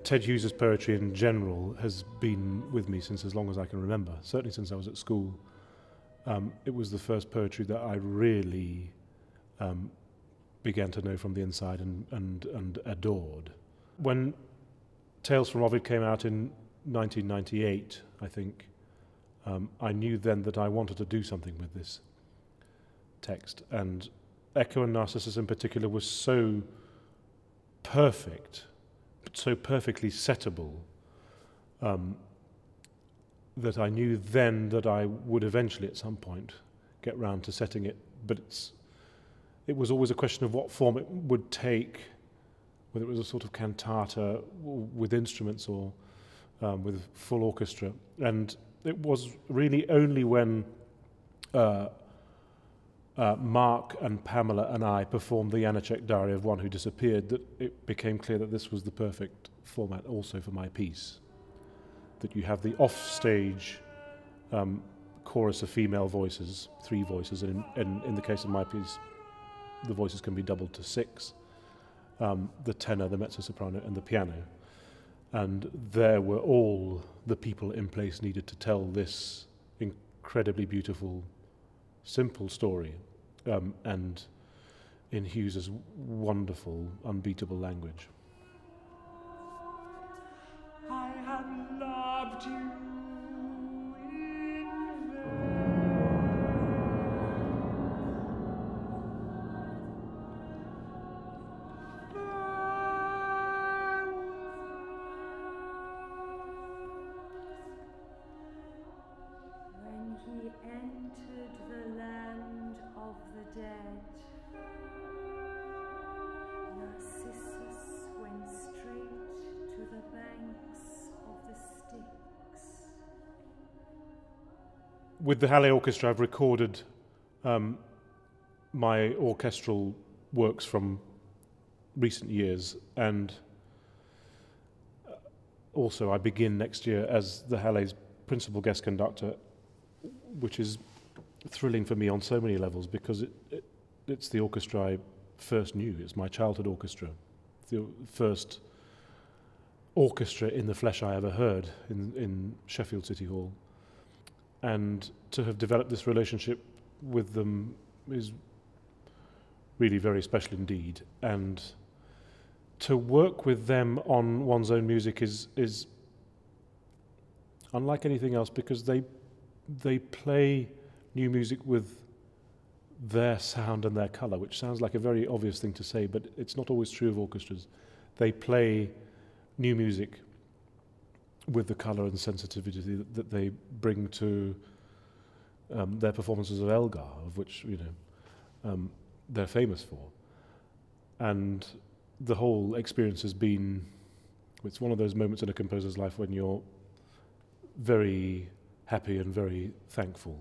Ted Hughes' poetry in general has been with me since as long as I can remember, certainly since I was at school. It was the first poetry that I really began to know from the inside and adored. When Tales from Ovid came out in 1998, I think, I knew then that I wanted to do something with this text. And Echo and Narcissus in particular was so perfect, so perfectly settable, that I knew then that I would eventually at some point get round to setting it, but it was always a question of what form it would take, whether it was a sort of cantata with instruments or with full orchestra. And it was really only when Mark and Pamela and I performed the Janacek Diary of One Who Disappeared that it became clear that this was the perfect format also for my piece. That you have the off-stage chorus of female voices, 3 voices, and in the case of my piece, the voices can be doubled to 6, the tenor, the mezzo-soprano, and the piano. And there were all the people in place needed to tell this incredibly beautiful, simple story, and in Hughes's wonderful, unbeatable language. I have loved you in vain. When he entered the land of the dead, Narcissus went straight to the banks of the Styx. With the Hallé Orchestra, I've recorded my orchestral works from recent years, and also I begin next year as the Hallé's principal guest conductor, which is thrilling for me on so many levels because it's the orchestra I first knew. It's my childhood orchestra, the first orchestra in the flesh I ever heard in Sheffield City Hall. And to have developed this relationship with them is really very special indeed. And to work with them on one's own music is unlike anything else because they play new music with their sound and their colour, which sounds like a very obvious thing to say, but it's not always true of orchestras. They play new music with the colour and sensitivity that they bring to their performances of Elgar, of which they're famous for. And the whole experience has been, it's one of those moments in a composer's life when you're very happy and very thankful.